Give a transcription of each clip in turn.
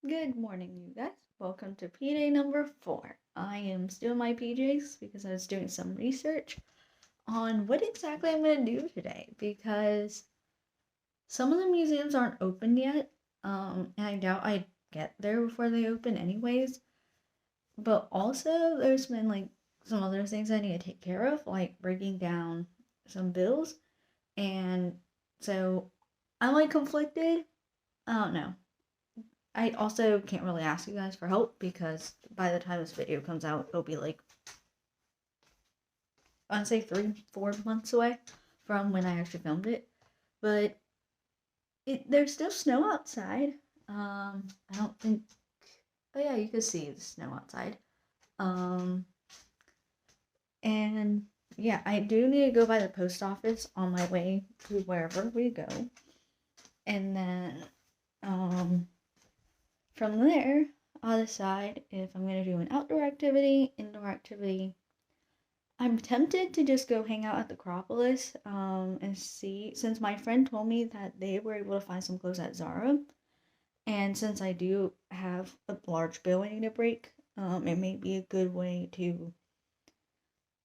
Good morning, you guys. Welcome to PJ number 4. I am still in my PJs because I was doing some research on what exactly I'm going to do today because some of the museums aren't open yet, and I doubt I'd get there before they open anyways. But also, there's been some other things I need to take care of, like breaking down some bills, and so I'm conflicted. I don't know. I also can't really ask you guys for help because by the time this video comes out, it'll be I'd say 3, 4 months away from when I actually filmed it. But there's still snow outside. I don't think. Oh yeah, you can see the snow outside. Um, and yeah, I do need to go by the post office on my way to wherever we go, and then from there, I'll decide if I'm gonna do an outdoor activity, indoor activity. I'm tempted to just go hang out at the Acropolis and see, since my friend told me that they were able to find some clothes at Zara, and since I do have a large bill I need to break, it may be a good way to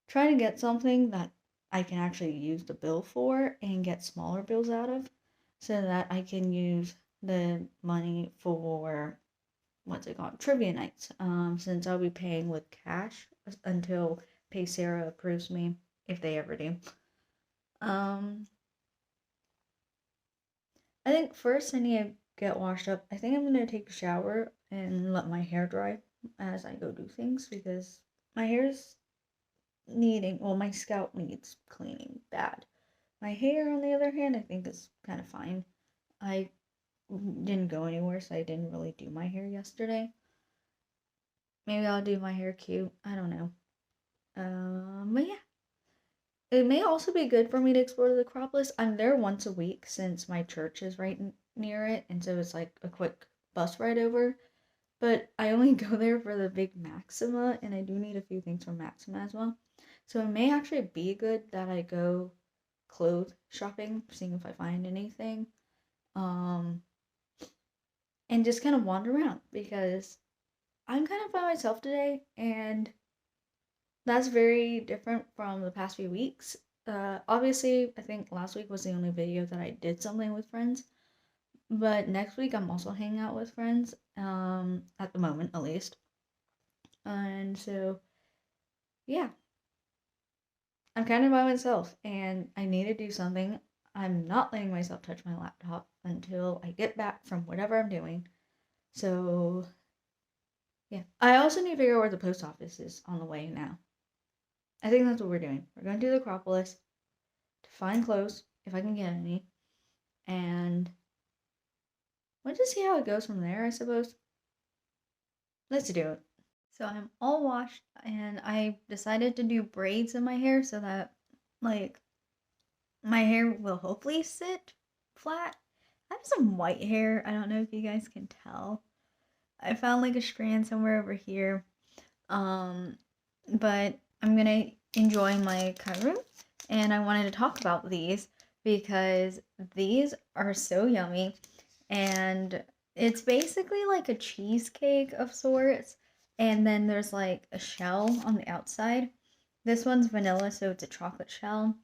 try to get something that I can actually use the bill for and get smaller bills out of so that I can use the money for what's it called? Trivia nights. Since I'll be paying with cash until Pay Sarah approves me, if they ever do. Um, I think first I need to get washed up. I think I'm gonna take a shower and let my hair dry as I go do things because my hair's my scalp needs cleaning bad. My hair, on the other hand, I think is kind of fine. I didn't go anywhere, so I didn't really do my hair yesterday. Maybe I'll do my hair cute. I don't know. But yeah, it may also be good for me to explore the Acropolis. I'm there once a week since my church is right near it, and so it's like a quick bus ride over. But I only go there for the big Maxima, and I do need a few things from Maxima as well. So it may actually be good that I go clothes shopping, seeing if I find anything, um, and just kind of wander around because I'm kind of by myself today, and that's very different from the past few weeks. Obviously, I think last week was the only video that I did something with friends, but next week I'm also hanging out with friends, at the moment at least. And so, yeah, I'm kind of by myself and I need to do something. I'm not letting myself touch my laptop until I get back from whatever I'm doing. So, yeah. I also need to figure out where the post office is on the way now. I think that's what we're doing. We're going to do the Acropolis to find clothes, if I can get any, and we'll just see how it goes from there, I suppose. Let's do it. So I'm all washed, and I decided to do braids in my hair so that, like, my hair will hopefully sit flat. I have some white hair. I don't know if you guys can tell. I found like a strand somewhere over here. Um, but I'm gonna enjoy my kairu, and I wanted to talk about these because these are so yummy, and it's basically like a cheesecake of sorts, and then there's like a shell on the outside. This one's vanilla, so it's a chocolate shell,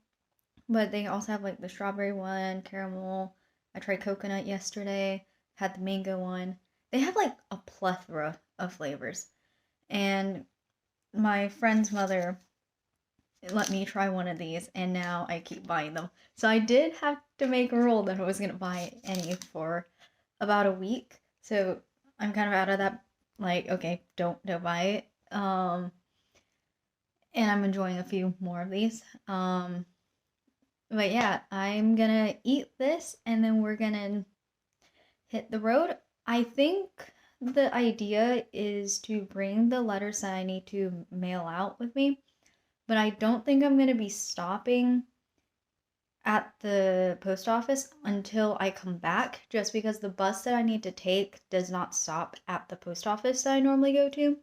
but they also have like the strawberry one, caramel. I tried coconut yesterday, had the mango one. They have like a plethora of flavors. And my friend's mother let me try one of these, and now I keep buying them. So I did have to make a rule that I was gonna buy any for about a week. So I'm kind of out of that. Like, okay, don't buy it. And I'm enjoying a few more of these. But yeah, I'm gonna eat this, and then we're gonna hit the road. I think the idea is to bring the letters that I need to mail out with me, but I don't think I'm going to be stopping at the post office until I come back, just because the bus that I need to take does not stop at the post office that I normally go to.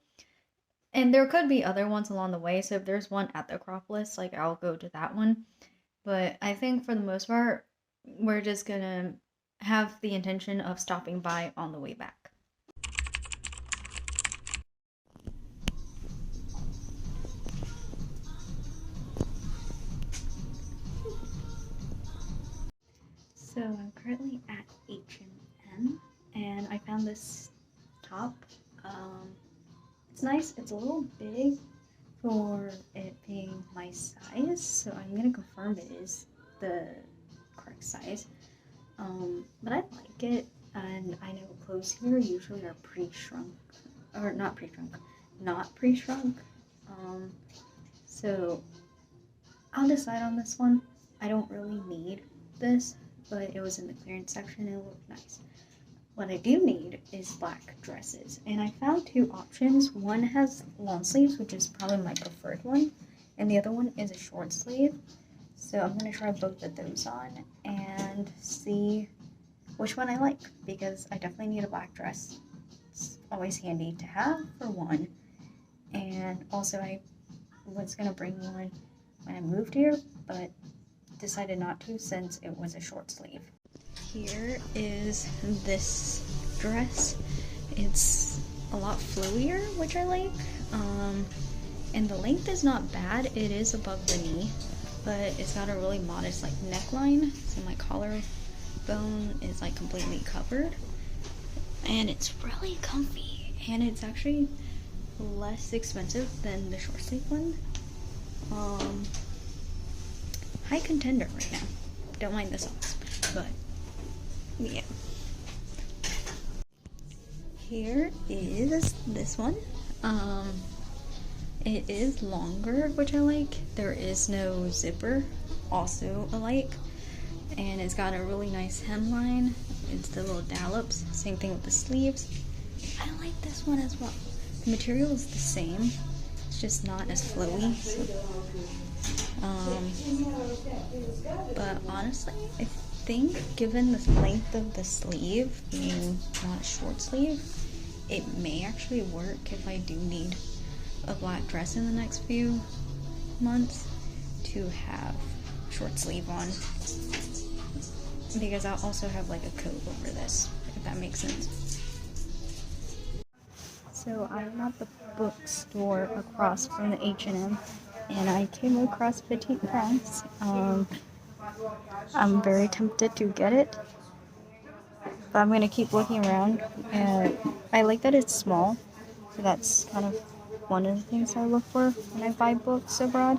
And there could be other ones along the way, so if there's one at the Acropolis, like I'll go to that one. But I think for the most part, we're just gonna have the intention of stopping by on the way back. found this top. It's nice. It's a little big for it being my size, so I'm gonna confirm it is the correct size. But I like it, and I know clothes here usually are pre-shrunk, or not pre-shrunk, not pre-shrunk. So I'll decide on this one. I don't really need this, but it was in the clearance section and it looked nice. What I do need is black dresses, and I found two options. One has long sleeves, which is probably my preferred one, and the other one is a short sleeve. So I'm going to try both of those on and see which one I like, because I definitely need a black dress. It's always handy to have, for one, and also I was going to bring one when I moved here, but decided not to since it was a short sleeve. Here is this dress. It's a lot flowier, which I like, and the length is not bad. It is above the knee, but it's got a really modest like neckline, so my collarbone is like completely covered, and it's really comfy, and it's actually less expensive than the short sleeve one. High contender right now. Don't mind the socks, but yeah. Here is this one. It is longer, which I like. There is no zipper, also I like. And it's got a really nice hemline. It's the little dallops. Same thing with the sleeves. I like this one as well. The material is the same. It's just not as flowy. So, but honestly, I think given the length of the sleeve being not a short sleeve, it may actually work if I do need a black dress in the next few months to have short sleeve on, because I'll also have like a coat over this, if that makes sense. So I'm at the bookstore across from the H&M, and I came across Petite France. I'm very tempted to get it, but I'm gonna keep looking around. And I like that it's small, so that's kind of one of the things I look for when I buy books abroad.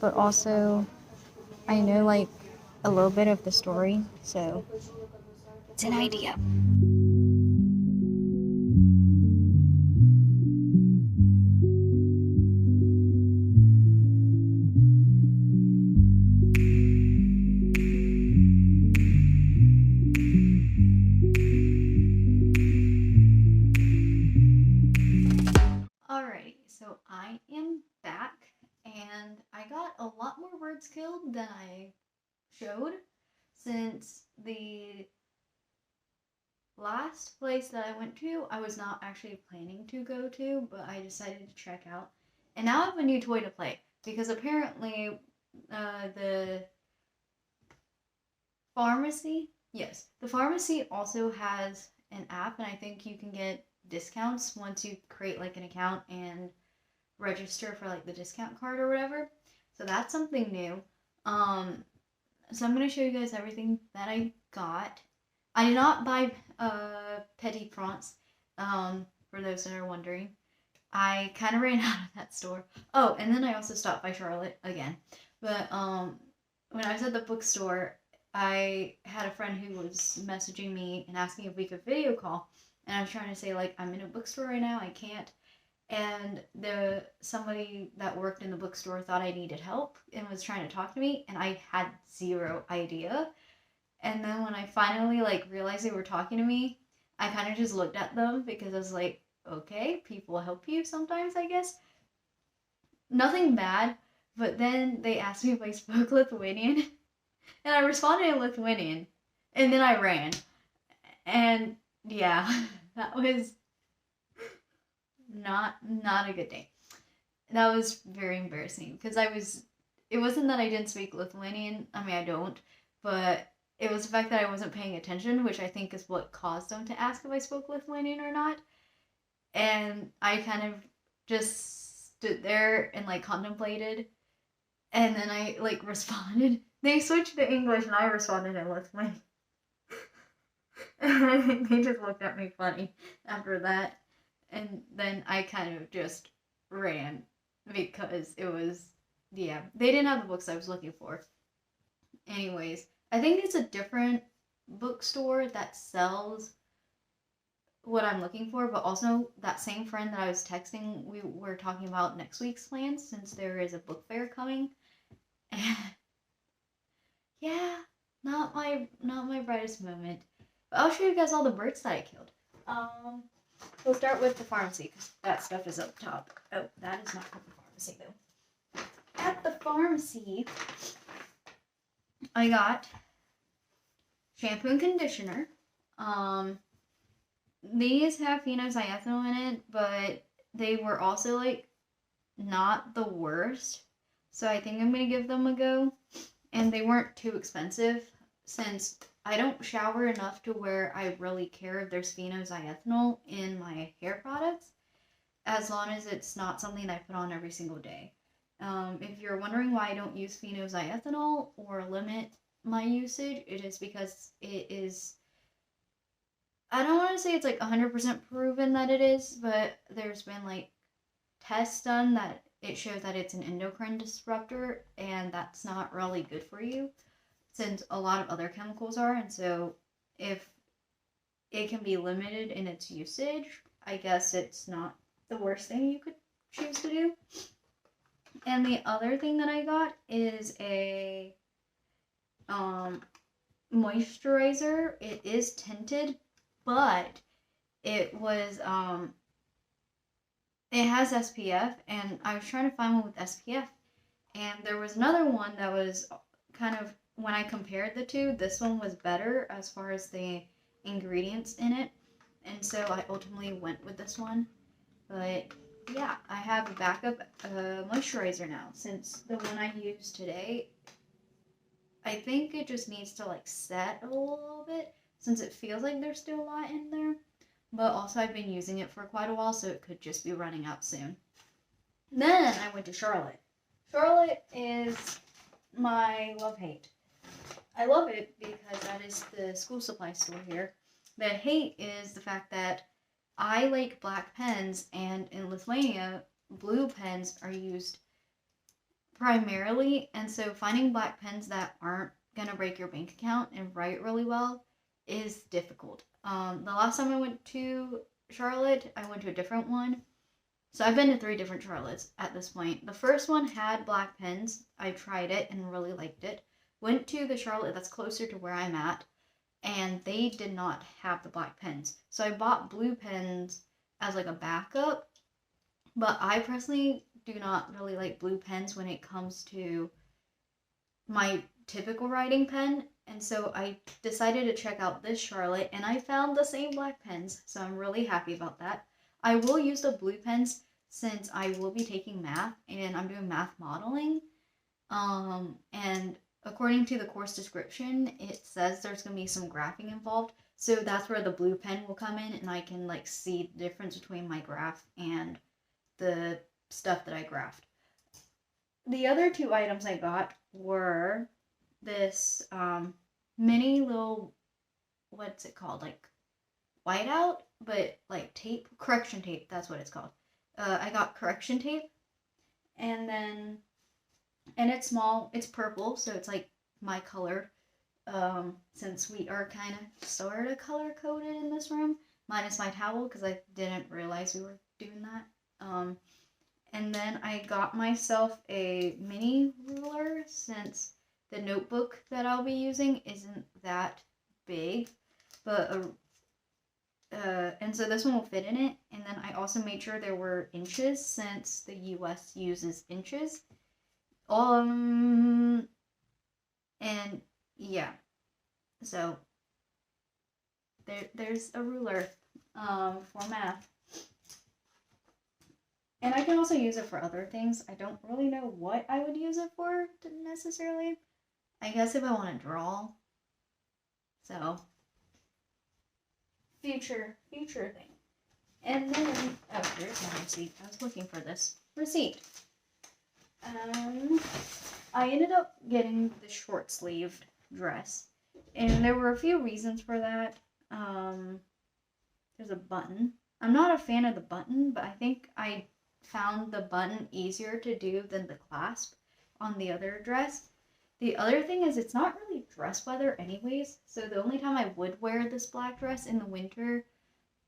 But also, I know like a little bit of the story, so it's an idea. Alrighty, so I am back, and I got a lot more words killed than I showed, since the last place that I went to, I was not actually planning to go to, but I decided to check out. And now I have a new toy to play, because apparently the pharmacy, yes, the pharmacy also has an app, and I think you can get discounts once you create like an account and register for like the discount card or whatever. So that's something new. So I'm gonna show you guys everything that I got. I did not buy Petit France, for those that are wondering. I kind of ran out of that store. Oh, and then I also stopped by Charlotte again. But when I was at the bookstore, I had a friend who was messaging me and asking if we could video call. And I was trying to say, like, I'm in a bookstore right now, I can't. And somebody that worked in the bookstore thought I needed help and was trying to talk to me, and I had zero idea. And then when I finally like realized they were talking to me, I kind of just looked at them, because I was like, okay, people help you sometimes, I guess. Nothing bad, but then they asked me if I spoke Lithuanian, and I responded in Lithuanian, and then I ran. And yeah, that was not a good day. That was very embarrassing, because it wasn't that I didn't speak Lithuanian. I mean, I don't, but it was the fact that I wasn't paying attention, which I think is what caused them to ask if I spoke Lithuanian or not. And I kind of just stood there and like contemplated, and then I like responded. They switched to English, and I responded in Lithuanian. And they just looked at me funny after that. And then I kind of just ran because it was, yeah, they didn't have the books I was looking for. Anyways, I think it's a different bookstore that sells what I'm looking for, but also that same friend that I was texting, we were talking about next week's plans since there is a book fair coming. Yeah, not my brightest moment. But I'll show you guys all the birds that I killed. Um, we'll start with the pharmacy because that stuff is up top. Oh, that is not from the pharmacy though. At the pharmacy, I got shampoo and conditioner. Um, these have phenothiazole in it, but they were also like not the worst. So I think I'm gonna give them a go. And they weren't too expensive since I don't shower enough to where I really care if there's phenothiazole in my hair products, as long as it's not something I put on every single day. If you're wondering why I don't use phenothiazole or limit my usage, it is because it is, I don't want to say it's like 100% proven that it is, but there's been like tests done that it shows that it's an endocrine disruptor, and that's not really good for you since a lot of other chemicals are. And so, if it can be limited in its usage, I guess it's not the worst thing you could choose to do. And the other thing that I got is a moisturizer. It is tinted, but it was it has SPF, and I was trying to find one with SPF, and there was another one that was kind of, when I compared the two, this one was better as far as the ingredients in it, and so I ultimately went with this one. But yeah, I have a backup moisturizer now, since the one I used today, I think it just needs to like set a little bit, since it feels like there's still a lot in there. But also I've been using it for quite a while, so it could just be running out soon. Then I went to Charlotte. Charlotte is my love-hate. I love it because that is the school supply store here. The hate is the fact that I like black pens, and in Lithuania, blue pens are used primarily, and so finding black pens that aren't gonna break your bank account and write really well is difficult. The last time I went to Charlotte, I went to a different one. So I've been to 3 different Charlottes at this point. The first one had black pens. I tried it and really liked it. Went to the Charlotte that's closer to where I'm at, and they did not have the black pens. So I bought blue pens as like a backup, but I personally do not really like blue pens when it comes to my typical writing pen, and so I decided to check out this Charlotte, and I found the same black pens, so I'm really happy about that. I will use the blue pens since I will be taking math, and I'm doing math modeling. And according to the course description, it says there's going to be some graphing involved, so that's where the blue pen will come in, and I can like see the difference between my graph and the stuff that I graphed. The other 2 items I got were this mini little, what's it called, like whiteout, but like tape, correction tape, that's what it's called. I got correction tape, and then, and it's small, it's purple, so it's like my color, since we are kind of sort of color coded in this room, minus my towel, because I didn't realize we were doing that. And then I got myself a mini ruler, since the notebook that I'll be using isn't that big, but and so this one will fit in it. And then I also made sure there were inches, since the US uses inches. And yeah, so there's a ruler for math. And I can also use it for other things. I don't really know what I would use it for necessarily. I guess if I want to draw. So, future thing. And then, oh, here's my receipt. I was looking for this receipt. I ended up getting the short-sleeved dress, and there were a few reasons for that. There's a button. I'm not a fan of the button, but I think I found the button easier to do than the clasp on the other dress. The other thing is it's not really dress weather anyways, so the only time I would wear this black dress in the winter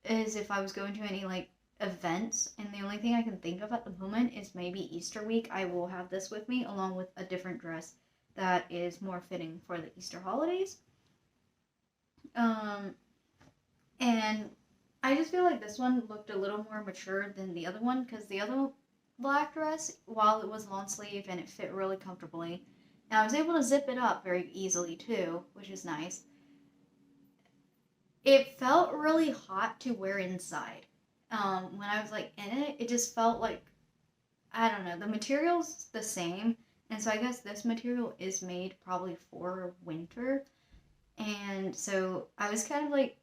is if I was going to any like events, and the only thing I can think of at the moment is maybe Easter week. I will have this with me along with a different dress that is more fitting for the Easter holidays. And I just feel like this one looked a little more mature than the other one, because the other black dress, while it was long sleeve and it fit really comfortably, and I was able to zip it up very easily too, which is nice, it felt really hot to wear inside. When I was like in it, it just felt like, I don't know, the material's the same, and so I guess this material is made probably for winter, and so I was kind of like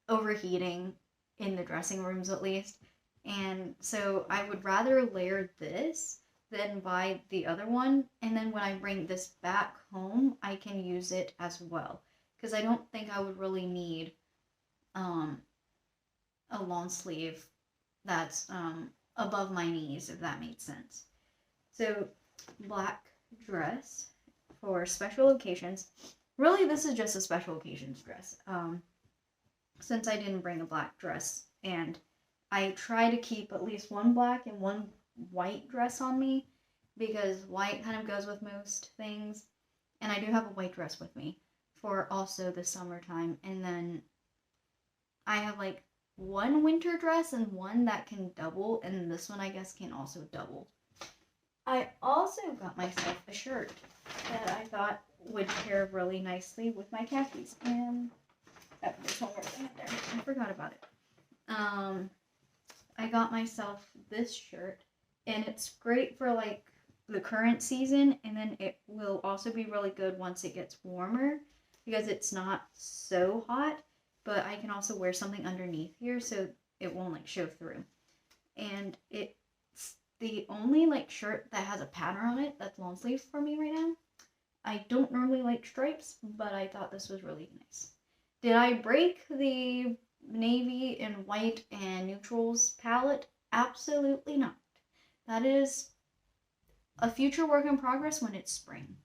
overheating in the dressing rooms at least, and so I would rather layer this than buy the other one, and then when I bring this back home, I can use it as well, because I don't think I would really need um, a long sleeve that's above my knees, if that makes sense. So, black dress for special occasions. Really, this is just a special occasions dress. Since I didn't bring a black dress, and I try to keep at least one black and one white dress on me, because white kind of goes with most things, and I do have a white dress with me for also the summertime, and then I have like one winter dress and one that can double, and this one I guess can also double. I also got myself a shirt that I thought would pair really nicely with my khakis, and there's one more thing in there. I forgot about it. I got myself this shirt, and it's great for like the current season, and then it will also be really good once it gets warmer, because it's not so hot, but I can also wear something underneath here so it won't like show through. And it's the only like shirt that has a pattern on it that's long sleeve for me right now. I don't normally like stripes, but I thought this was really nice. Did I break the navy and white and neutrals palette? Absolutely not. That is a future work in progress when it's spring.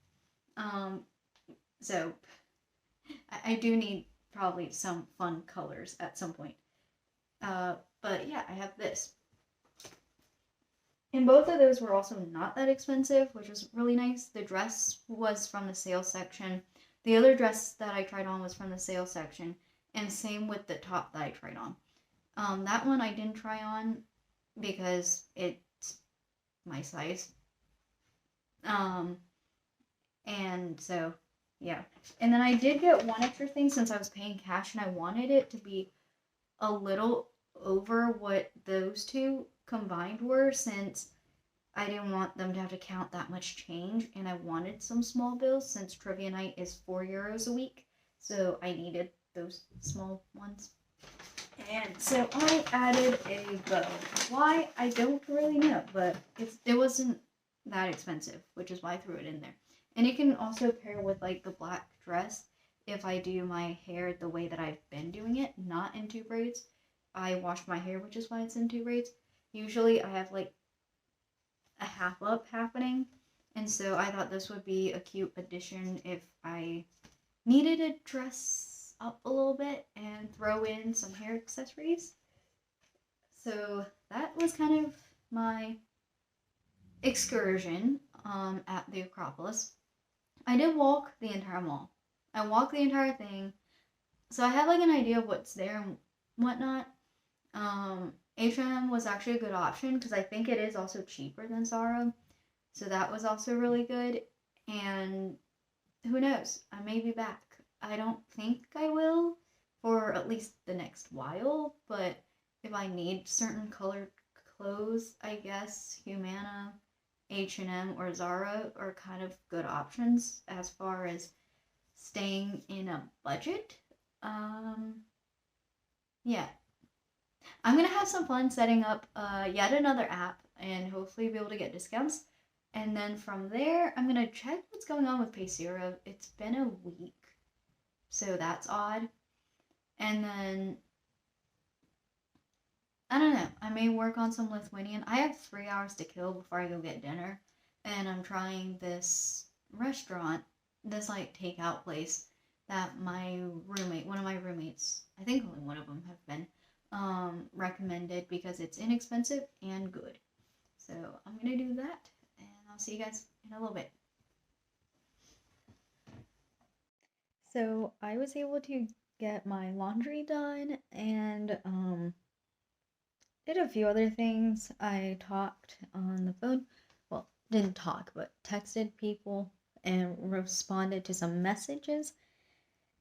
So I do need probably some fun colors at some point. But yeah, I have this. And both of those were also not that expensive, which was really nice. The dress was from the sale section. The other dress that I tried on was from the sale section, and same with the top that I tried on. That one I didn't try on because it's my size. And so, yeah. And then I did get one extra thing since I was paying cash, and I wanted it to be a little over what those two combined were, since I didn't want them to have to count that much change, and I wanted some small bills since trivia night is €4 a week, so I needed those small ones. And so I added a bow. Why? I don't really know, but it wasn't that expensive, which is why I threw it in there. And it can also pair with like the black dress if I do my hair the way that I've been doing it, not in two braids. I washed my hair, which is why it's in two braids. Usually I have like a half up happening, and so I thought this would be a cute addition if I needed to dress up a little bit and throw in some hair accessories. So that was kind of my excursion at the Acropolis. I did walk the entire mall. I walked the entire thing, so I had like an idea of what's there and whatnot. H&M was actually a good option because I think it is also cheaper than Zara, so that was also really good. And who knows, I may be back. I don't think I will for at least the next while, but if I need certain colored clothes, I guess Humana, H&M, or Zara are kind of good options as far as staying in a budget. Yeah. I'm going to have some fun setting up yet another app and hopefully be able to get discounts. And then from there, I'm going to check what's going on with Pay Zero. It's been a week, so that's odd. And then, I don't know, I may work on some Lithuanian. I have 3 hours to kill before I go get dinner. And I'm trying this restaurant, this like takeout place that one of my roommates, I think only one of them have been, recommended because it's inexpensive and good. So I'm gonna do that, and I'll see you guys in a little bit. So I was able to get my laundry done and did a few other things. I talked on the phone. Well, didn't talk, but texted people and responded to some messages.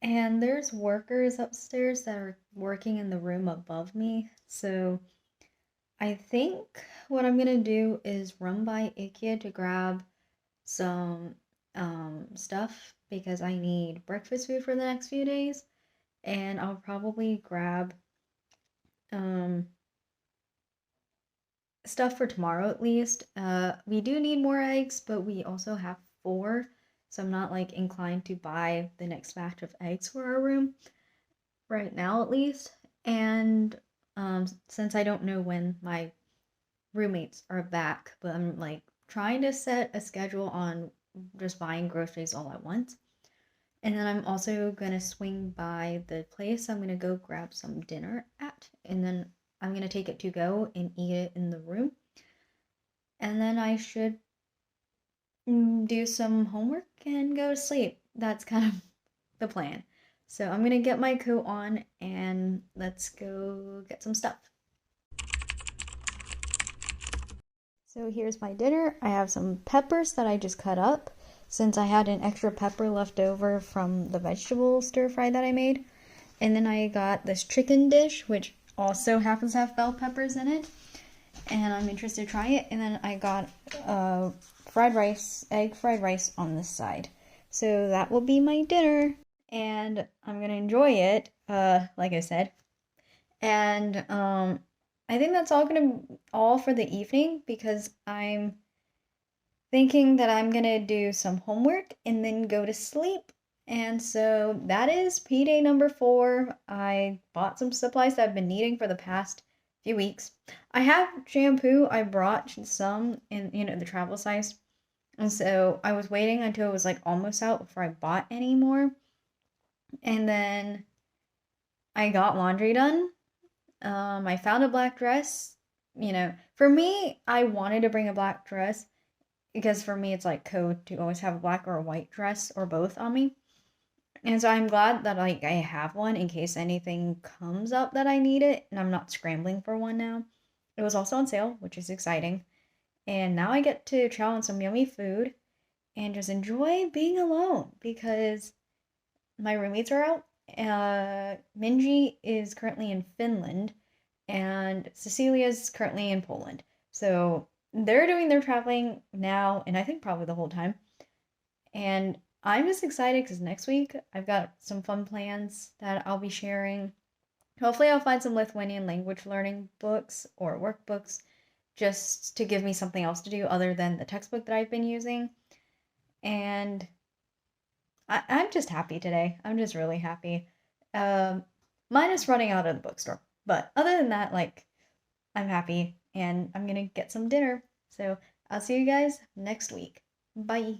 And there's workers upstairs that are working in the room above me. So I think what I'm gonna do is run by IKEA to grab some stuff because I need breakfast food for the next few days. And I'll probably grab um stuff for tomorrow at least. We do need more eggs, but we also have four, so I'm not like inclined to buy the next batch of eggs for our room right now at least. And since I don't know when my roommates are back, but I'm like trying to set a schedule on just buying groceries all at once. And then I'm also gonna swing by the place I'm gonna go grab some dinner at, and then I'm gonna take it to go and eat it in the room. And then I should do some homework and go to sleep. That's kind of the plan. So I'm gonna get my coat on and let's go get some stuff. So here's my dinner. I have some peppers that I just cut up since I had an extra pepper left over from the vegetable stir fry that I made. And then I got this chicken dish, which also happens to have bell peppers in it. And I'm interested to try it. And then I got egg fried rice on this side. So that will be my dinner. And I'm gonna enjoy it, like I said. And I think that's all for the evening because I'm thinking that I'm gonna do some homework and then go to sleep. And so that is P-Day number 4. I bought some supplies that I've been needing for the past few weeks. I have shampoo. I brought some in, the travel size. And so I was waiting until it was like almost out before I bought any more. And then I got laundry done. I found a black dress. For me, I wanted to bring a black dress because for me it's like code to always have a black or a white dress or both on me. And so I'm glad that like I have one in case anything comes up that I need it and I'm not scrambling for one now. It was also on sale, which is exciting. And now I get to chow on some yummy food and just enjoy being alone because my roommates are out. Minji is currently in Finland and Cecilia is currently in Poland. So they're doing their traveling now and I think probably the whole time. And I'm just excited because next week I've got some fun plans that I'll be sharing. Hopefully, I'll find some Lithuanian language learning books or workbooks just to give me something else to do other than the textbook that I've been using. And I'm just happy today. I'm just really happy. Minus running out of the bookstore. But other than that, like, I'm happy and I'm gonna get some dinner. So I'll see you guys next week. Bye.